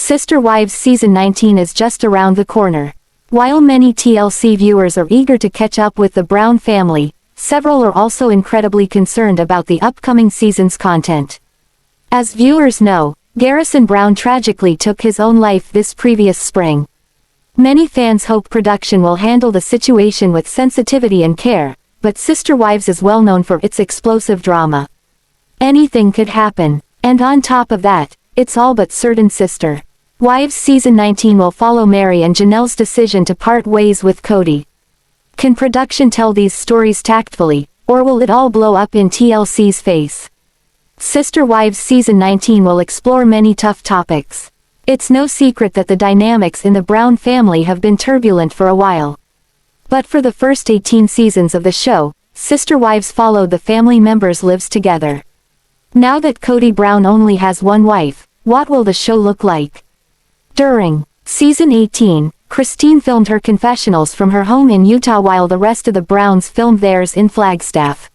Sister Wives Season 19 is just around the corner. While many TLC viewers are eager to catch up with the Brown family, several are also incredibly concerned about the upcoming season's content. As viewers know, Garrison Brown tragically took his own life this previous spring. Many fans hope production will handle the situation with sensitivity and care, but Sister Wives is well known for its explosive drama. Anything could happen, and on top of that, it's all but certain Sister Wives Season 19 will follow Meri and Janelle's decision to part ways with Kody. Can production tell these stories tactfully, or will it all blow up in TLC's face? Sister Wives Season 19 will explore many tough topics. It's no secret that the dynamics in the Brown family have been turbulent for a while. But for the first 18 seasons of the show, Sister Wives followed the family members' lives together. Now that Kody Brown only has one wife, what will the show look like? During Season 18, Christine filmed her confessionals from her home in Utah while the rest of the Browns filmed theirs in Flagstaff.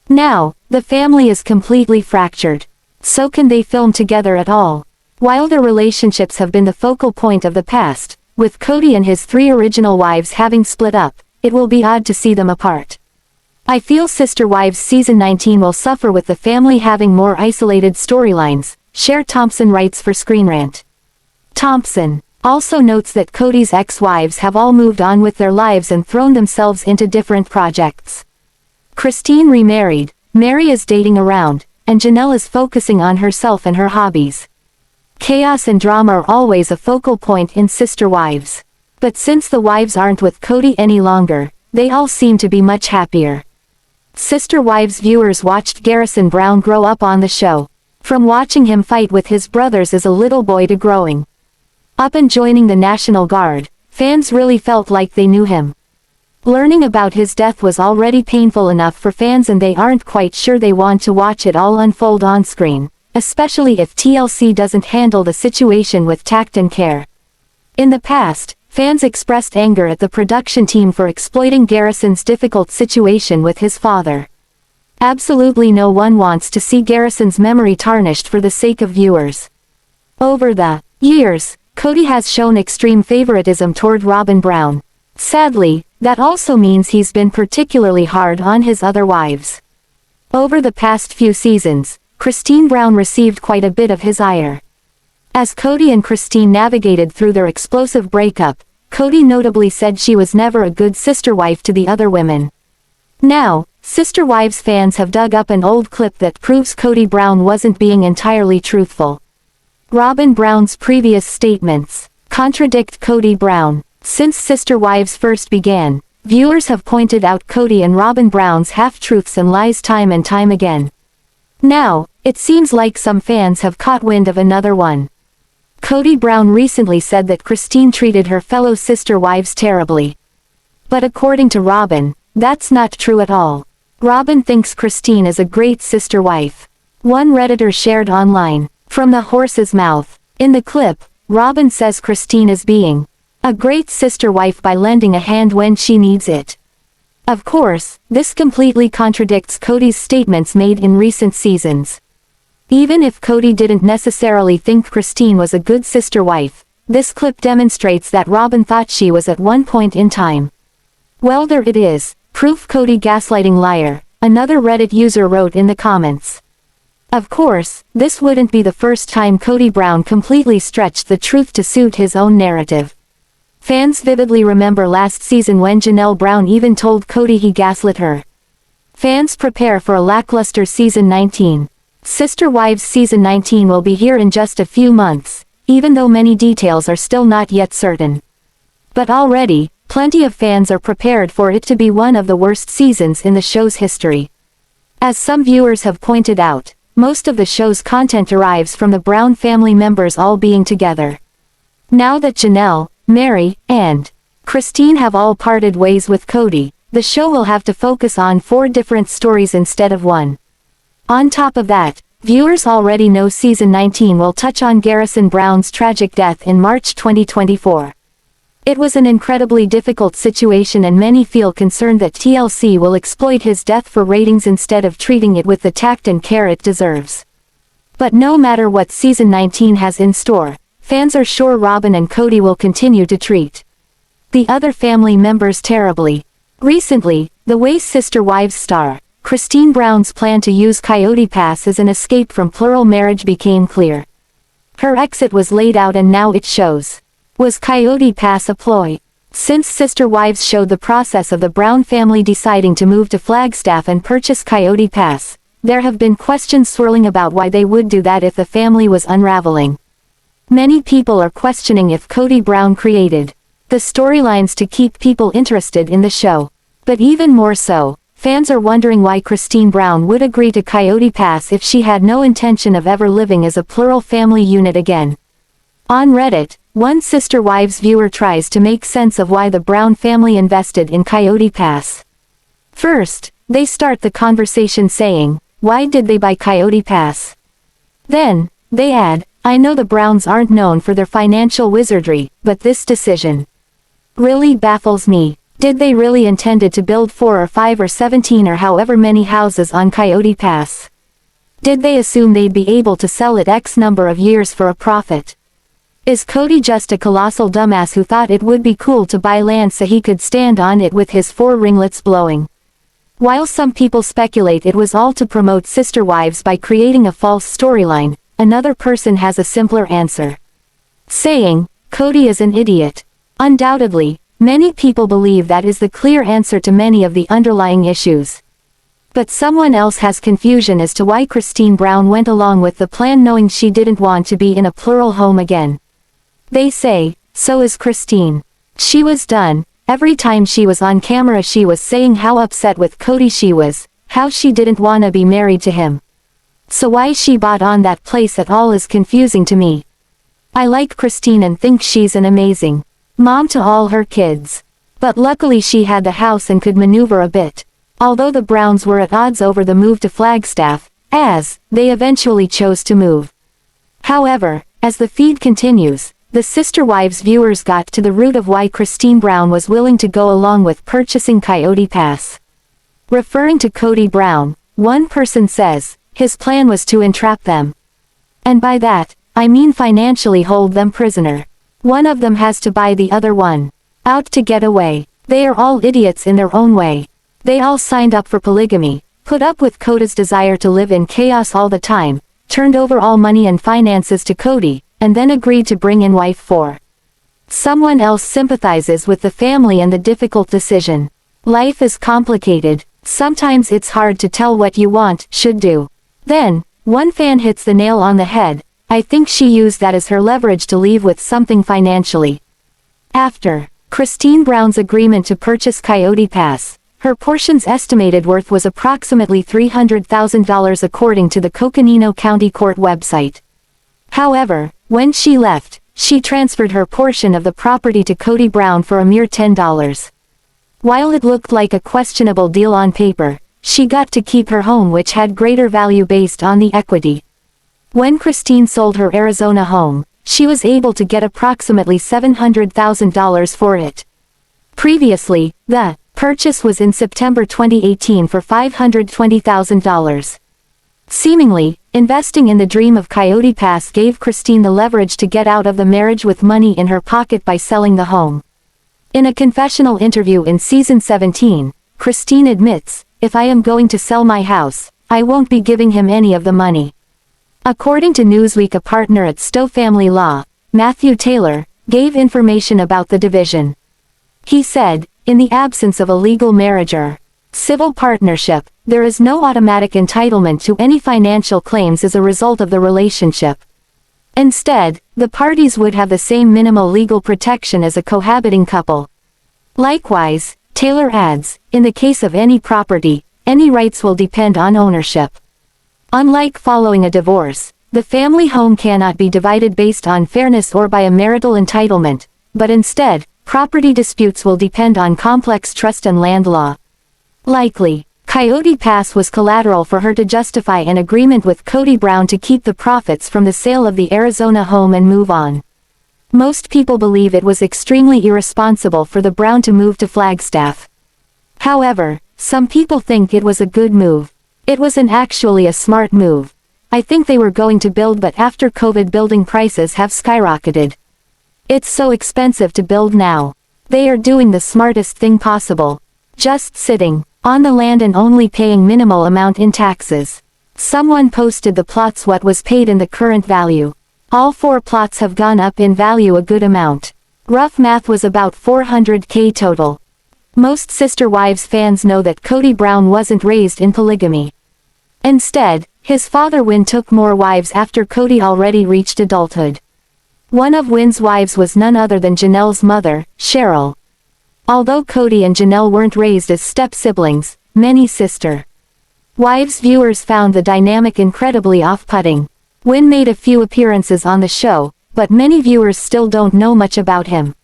Now, the family is completely fractured. So can they film together at all? While their relationships have been the focal point of the past, with Kody and his 3 original wives having split up, it will be odd to see them apart. I feel Sister Wives Season 19 will suffer with the family having more isolated storylines, Cher Thompson writes for Screen Rant. Thompson also notes that Kody's ex-wives have all moved on with their lives and thrown themselves into different projects. Christine remarried, Meri is dating around, and Janelle is focusing on herself and her hobbies. Chaos and drama are always a focal point in Sister Wives. But since the wives aren't with Kody any longer, they all seem to be much happier. Sister Wives viewers watched Garrison Brown grow up on the show. From watching him fight with his brothers as a little boy to growing up and joining the National Guard, fans really felt like they knew him. Learning about his death was already painful enough for fans, and they aren't quite sure they want to watch it all unfold on screen, especially if TLC doesn't handle the situation with tact and care. In the past, fans expressed anger at the production team for exploiting Garrison's difficult situation with his father. Absolutely no one wants to see Garrison's memory tarnished for the sake of viewers. Over the years, Kody has shown extreme favoritism toward Robyn Brown. Sadly, that also means he's been particularly hard on his other wives. Over the past few seasons, Christine Brown received quite a bit of his ire. As Kody and Christine navigated through their explosive breakup, Kody notably said she was never a good sister wife to the other women. Now, Sister Wives fans have dug up an old clip that proves Kody Brown wasn't being entirely truthful. Robyn Brown's previous statements contradict Kody Brown. Since Sister Wives first began, viewers have pointed out Kody and Robyn Brown's half-truths and lies time and time again. Now, it seems like some fans have caught wind of another one. Kody Brown recently said that Christine treated her fellow sister wives terribly. But according to Robyn, that's not true at all. Robyn thinks Christine is a great sister wife. One Redditor shared online, "From the horse's mouth." In the clip, Robyn says Christine is being a great sister wife by lending a hand when she needs it. Of course, this completely contradicts Kody's statements made in recent seasons. Even if Kody didn't necessarily think Christine was a good sister wife, this clip demonstrates that Robyn thought she was at one point in time. Well, there it is, proof Kody gaslighting liar, another Reddit user wrote in the comments. Of course, this wouldn't be the first time Kody Brown completely stretched the truth to suit his own narrative. Fans vividly remember last season when Janelle Brown even told Kody he gaslit her. Fans prepare for a lackluster Season 19. Sister Wives Season 19 will be here in just a few months, even though many details are still not yet certain. But already, plenty of fans are prepared for it to be one of the worst seasons in the show's history. As some viewers have pointed out, most of the show's content derives from the Brown family members all being together. Now that Janelle, Meri, and Christine have all parted ways with Kody, the show will have to focus on 4 different stories instead of one. On top of that, viewers already know Season 19 will touch on Garrison Brown's tragic death in March 2024. It was an incredibly difficult situation, and many feel concerned that TLC will exploit his death for ratings instead of treating it with the tact and care it deserves. But no matter what Season 19 has in store, fans are sure Robyn and Kody will continue to treat the other family members terribly. Recently, the Way Sister Wives star, Christine Brown's plan to use Coyote Pass as an escape from plural marriage became clear. Her exit was laid out and now it shows. Was Coyote Pass a ploy? Since Sister Wives showed the process of the Brown family deciding to move to Flagstaff and purchase Coyote Pass, there have been questions swirling about why they would do that if the family was unraveling. Many people are questioning if Kody Brown created the storylines to keep people interested in the show. But even more so, fans are wondering why Christine Brown would agree to Coyote Pass if she had no intention of ever living as a plural family unit again. On Reddit, one Sister Wives viewer tries to make sense of why the Brown family invested in Coyote Pass. First, they start the conversation saying, "Why did they buy Coyote Pass?" Then, they add, "I know the Browns aren't known for their financial wizardry, but this decision really baffles me. Did they really intended to build 4 or 5 or 17 or however many houses on Coyote Pass? Did they assume they'd be able to sell it X number of years for a profit? Is Kody just a colossal dumbass who thought it would be cool to buy land so he could stand on it with his 4 ringlets blowing?" While some people speculate it was all to promote Sister Wives by creating a false storyline, another person has a simpler answer, saying, "Kody is an idiot." Undoubtedly, many people believe that is the clear answer to many of the underlying issues. But someone else has confusion as to why Christine Brown went along with the plan knowing she didn't want to be in a plural home again. They say, so is Christine. She was done. Every time she was on camera she was saying how upset with Kody she was, how she didn't wanna be married to him. So why she bought on that place at all is confusing to me. I like Christine and think she's an amazing mom to all her kids. But luckily she had the house and could maneuver a bit. Although the Browns were at odds over the move to Flagstaff, as they eventually chose to move. However, as the feed continues, the Sister Wives viewers got to the root of why Christine Brown was willing to go along with purchasing Coyote Pass. Referring to Kody Brown, one person says, his plan was to entrap them. And by that, I mean financially hold them prisoner. One of them has to buy the other one out to get away. They are all idiots in their own way. They all signed up for polygamy, put up with Kody's desire to live in chaos all the time, turned over all money and finances to Kody, and then agreed to bring in wife 4. Someone else sympathizes with the family and the difficult decision. Life is complicated, sometimes it's hard to tell what you want, should do. Then, one fan hits the nail on the head. I think she used that as her leverage to leave with something financially. After Christine Brown's agreement to purchase Coyote Pass, her portion's estimated worth was approximately $300,000 according to the Coconino County Court website. However, when she left, she transferred her portion of the property to Kody Brown for a mere $10. While it looked like a questionable deal on paper, she got to keep her home which had greater value based on the equity. When Christine sold her Arizona home, she was able to get approximately $700,000 for it. Previously, the purchase was in September 2018 for $520,000. Seemingly, investing in the dream of Coyote Pass gave Christine the leverage to get out of the marriage with money in her pocket by selling the home. In a confessional interview in season 17, Christine admits, "If I am going to sell my house, I won't be giving him any of the money." According to Newsweek, a partner at Stowe Family Law, Matthew Taylor, gave information about the division. He said, "In the absence of a legal marriage or civil partnership, there is no automatic entitlement to any financial claims as a result of the relationship. Instead, the parties would have the same minimal legal protection as a cohabiting couple." Likewise, Taylor adds, "In the case of any property, any rights will depend on ownership. Unlike following a divorce, the family home cannot be divided based on fairness or by a marital entitlement, but instead, property disputes will depend on complex trust and land law." Likely, Coyote Pass was collateral for her to justify an agreement with Kody Brown to keep the profits from the sale of the Arizona home and move on. Most people believe it was extremely irresponsible for the Brown to move to Flagstaff. However, some people think it was a good move. It wasn't actually a smart move. I think they were going to build, but after COVID building prices have skyrocketed. It's so expensive to build now. They are doing the smartest thing possible. Just sitting on the land and only paying minimal amount in taxes. Someone posted the plots what was paid in the current value. All 4 plots have gone up in value a good amount. Rough math was about 400k total. Most Sister Wives fans know that Kody Brown wasn't raised in polygamy. Instead, his father Wyn took more wives after Kody already reached adulthood. One of Wyn's wives was none other than Janelle's mother, Cheryl. Although Kody and Janelle weren't raised as step-siblings, many Sister Wives viewers found the dynamic incredibly off-putting. Wyn made a few appearances on the show, but many viewers still don't know much about him.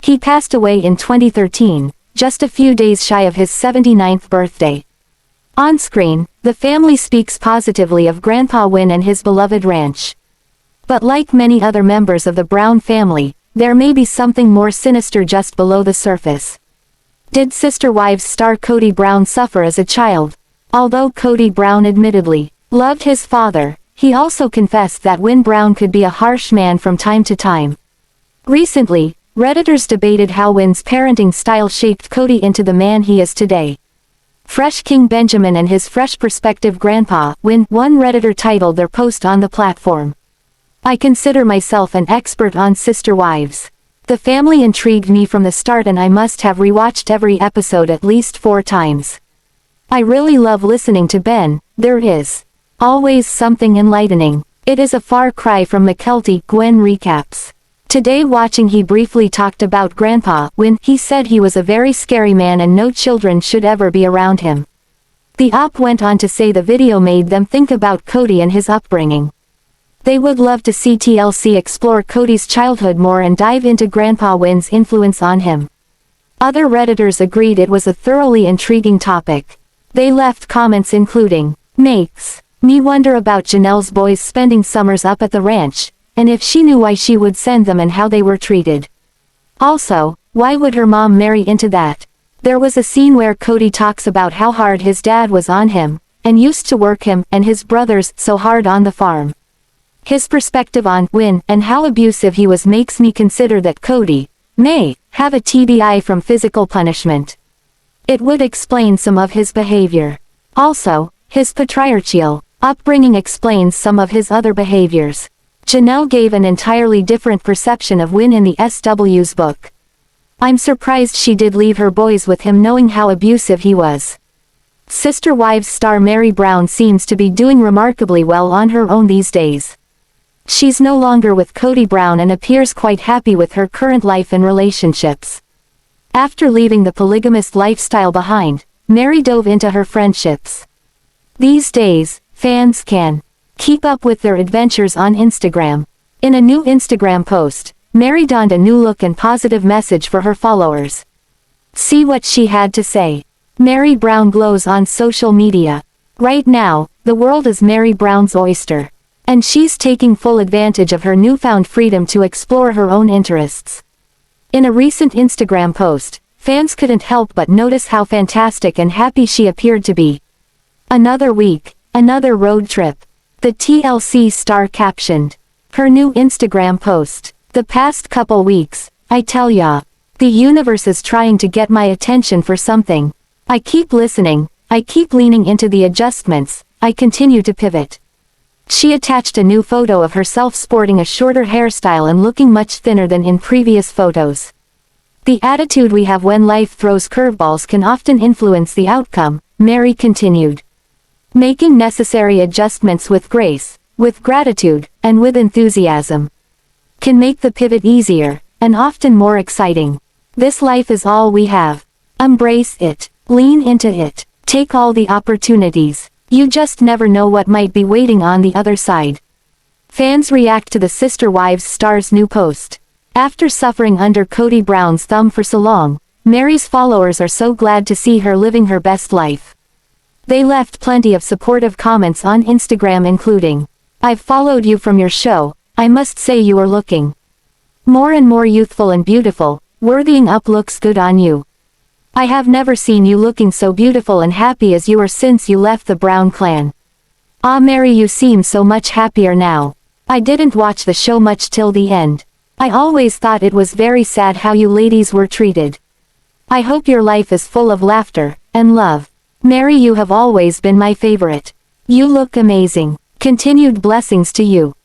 He passed away in 2013, just a few days shy of his 79th birthday. On screen, the family speaks positively of Grandpa Wyn and his beloved ranch. But like many other members of the Brown family, there may be something more sinister just below the surface. Did Sister Wives star Kody Brown suffer as a child? Although Kody Brown admittedly loved his father, he also confessed that Wyn Brown could be a harsh man from time to time. Recently, Redditors debated how Wyn's parenting style shaped Kody into the man he is today. Fresh King Benjamin and his fresh perspective grandpa, Wyn, one Redditor titled their post on the platform, "I consider myself an expert on Sister Wives. The family intrigued me from the start and I must have rewatched every episode at least 4 times. I really love listening to Ben, there is always something enlightening. It is a far cry from Mykelti," Gwen recaps. Today watching he briefly talked about Grandpa Wyn. He said he was a very scary man and no children should ever be around him. The op went on to say the video made them think about Kody and his upbringing. They would love to see TLC explore Kody's childhood more and dive into Grandpa Wyn's influence on him. Other Redditors agreed it was a thoroughly intriguing topic. They left comments including, "Makes me wonder about Janelle's boys spending summers up at the ranch, and if she knew why she would send them and how they were treated. Also, why would her mom marry into that?" There was a scene where Kody talks about how hard his dad was on him, and used to work him and his brothers so hard on the farm. His perspective on Wyn and how abusive he was makes me consider that Kody may have a TBI from physical punishment. It would explain some of his behavior. Also, his patriarchal upbringing explains some of his other behaviors. Janelle gave an entirely different perception of Wyn in the SW's book. "I'm surprised she did leave her boys with him knowing how abusive he was." Sister Wives star Meri Brown seems to be doing remarkably well on her own these days. She's no longer with Kody Brown and appears quite happy with her current life and relationships. After leaving the polygamist lifestyle behind, Meri dove into her friendships. These days, fans can keep up with their adventures on Instagram. In a new Instagram post, Meri donned a new look and positive message for her followers. See what she had to say. Meri Brown glows on social media. Right now, the world is Meri Brown's oyster. And she's taking full advantage of her newfound freedom to explore her own interests. In a recent Instagram post, fans couldn't help but notice how fantastic and happy she appeared to be. "Another week, another road trip," the TLC star captioned her new Instagram post. "The past couple weeks, I tell ya, the universe is trying to get my attention for something. I keep listening, I keep leaning into the adjustments, I continue to pivot." She attached a new photo of herself sporting a shorter hairstyle and looking much thinner than in previous photos. "The attitude we have when life throws curveballs can often influence the outcome," Meri continued. "Making necessary adjustments with grace, with gratitude, and with enthusiasm can make the pivot easier, and often more exciting. This life is all we have. Embrace it, lean into it, take all the opportunities. You just never know what might be waiting on the other side." Fans react to the Sister Wives star's new post. After suffering under Kody Brown's thumb for so long, Meri's followers are so glad to see her living her best life. They left plenty of supportive comments on Instagram including, "I've followed you from your show, I must say you are looking more and more youthful and beautiful, worthying up looks good on you. I have never seen you looking so beautiful and happy as you are since you left the Brown clan. Ah Meri, you seem so much happier now. I didn't watch the show much till the end. I always thought it was very sad how you ladies were treated. I hope your life is full of laughter and love. Meri, you have always been my favorite. You look amazing. Continued blessings to you.